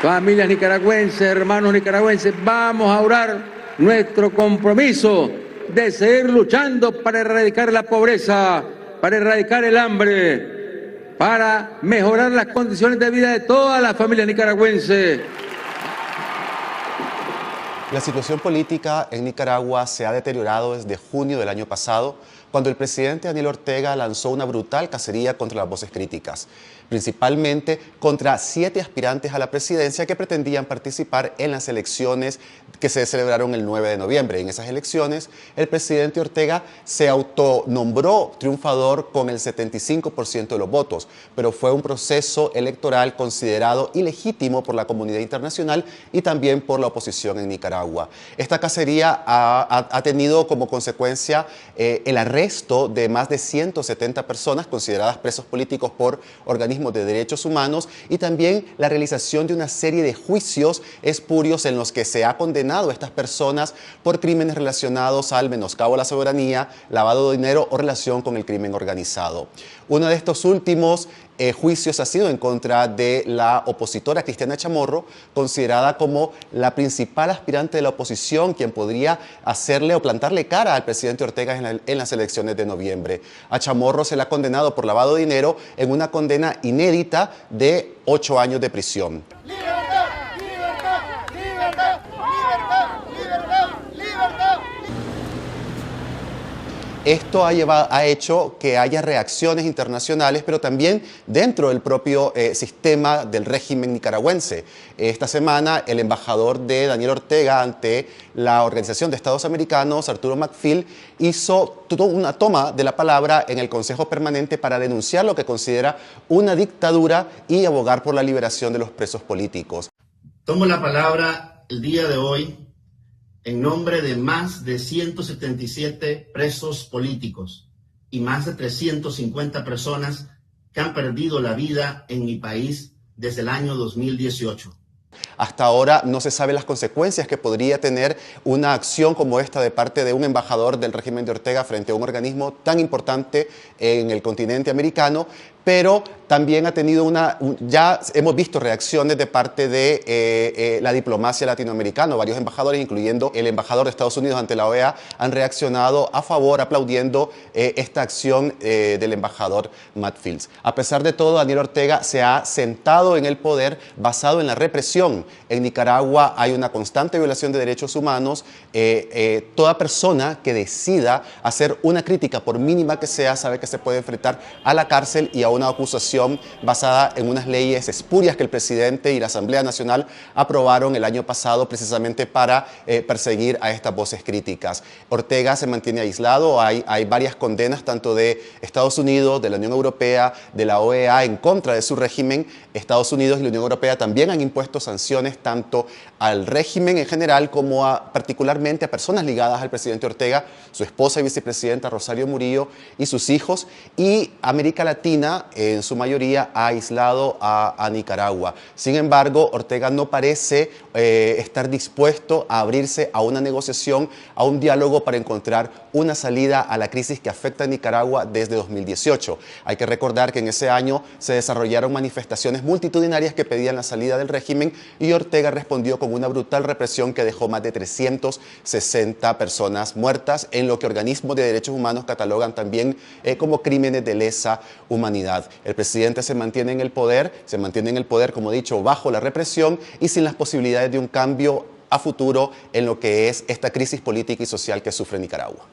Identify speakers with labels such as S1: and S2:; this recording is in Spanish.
S1: Familias nicaragüenses, hermanos nicaragüenses, vamos a orar nuestro compromiso de seguir luchando para erradicar la pobreza, para erradicar el hambre, para mejorar las condiciones de vida de todas las familias nicaragüenses.
S2: La situación política en Nicaragua se ha deteriorado desde junio del año pasado, cuando el presidente Daniel Ortega lanzó una brutal cacería contra las voces críticas, principalmente contra 7 aspirantes a la presidencia que pretendían participar en las elecciones que se celebraron el 9 de noviembre. En esas elecciones, el presidente Ortega se autonombró triunfador con el 75% de los votos, pero fue un proceso electoral considerado ilegítimo por la comunidad internacional y también por la oposición en Nicaragua. Esta cacería ha tenido como consecuencia el arresto de más de 170 personas consideradas presos políticos por organismos de derechos humanos y también la realización de una serie de juicios espurios en los que se ha condenado a estas personas por crímenes relacionados al menoscabo a la soberanía, lavado de dinero o relación con el crimen organizado. Uno de estos últimos juicios ha sido en contra de la opositora Cristiana Chamorro, considerada como la principal aspirante de la oposición, quien podría hacerle o plantarle cara al presidente Ortega en las elecciones de noviembre. A Chamorro se le ha condenado por lavado de dinero en una condena inédita de 8 años de prisión.
S3: ¡Libertad! ¡Libertad! ¡Libertad! ¡Libertad! ¡Libertad! ¡Libertad!
S2: Esto ha hecho que haya reacciones internacionales, pero también dentro del propio sistema del régimen nicaragüense. Esta semana, el embajador de Daniel Ortega ante la Organización de Estados Americanos, Arturo McFill, hizo una toma de la palabra en el Consejo Permanente para denunciar lo que considera una dictadura y abogar por la liberación de los presos políticos.
S4: Tomo la palabra el día de hoy en nombre de más de 177 presos políticos y más de 350 personas que han perdido la vida en mi país desde el año 2018.
S2: Hasta ahora no se sabe las consecuencias que podría tener una acción como esta de parte de un embajador del régimen de Ortega frente a un organismo tan importante en el continente americano, pero también ha tenido ya hemos visto reacciones de parte de la diplomacia latinoamericana. Varios embajadores, incluyendo el embajador de Estados Unidos ante la OEA, han reaccionado a favor, aplaudiendo esta acción del embajador Matt Fields. A pesar de todo, Daniel Ortega se ha sentado en el poder basado en la represión. En Nicaragua hay una constante violación de derechos humanos. Toda persona que decida hacer una crítica, por mínima que sea, sabe que se puede enfrentar a la cárcel y a una acusación basada en unas leyes espurias que el presidente y la Asamblea Nacional aprobaron el año pasado precisamente para perseguir a estas voces críticas. Ortega se mantiene aislado, hay varias condenas tanto de Estados Unidos, de la Unión Europea, de la OEA en contra de su régimen. Estados Unidos y la Unión Europea también han impuesto sanciones tanto al régimen en general como particularmente a personas ligadas al presidente Ortega, su esposa y vicepresidenta Rosario Murillo y sus hijos, y América Latina en su mayoría ha aislado a Nicaragua. Sin embargo, Ortega no parece estar dispuesto a abrirse a una negociación, a un diálogo para encontrar una salida a la crisis que afecta a Nicaragua desde 2018. Hay que recordar que en ese año se desarrollaron manifestaciones multitudinarias que pedían la salida del régimen y Ortega respondió con una brutal represión que dejó más de 360 personas muertas, en lo que organismos de derechos humanos catalogan también como crímenes de lesa humanidad. El presidente se mantiene en el poder, como he dicho, bajo la represión y sin las posibilidades de un cambio a futuro en lo que es esta crisis política y social que sufre Nicaragua.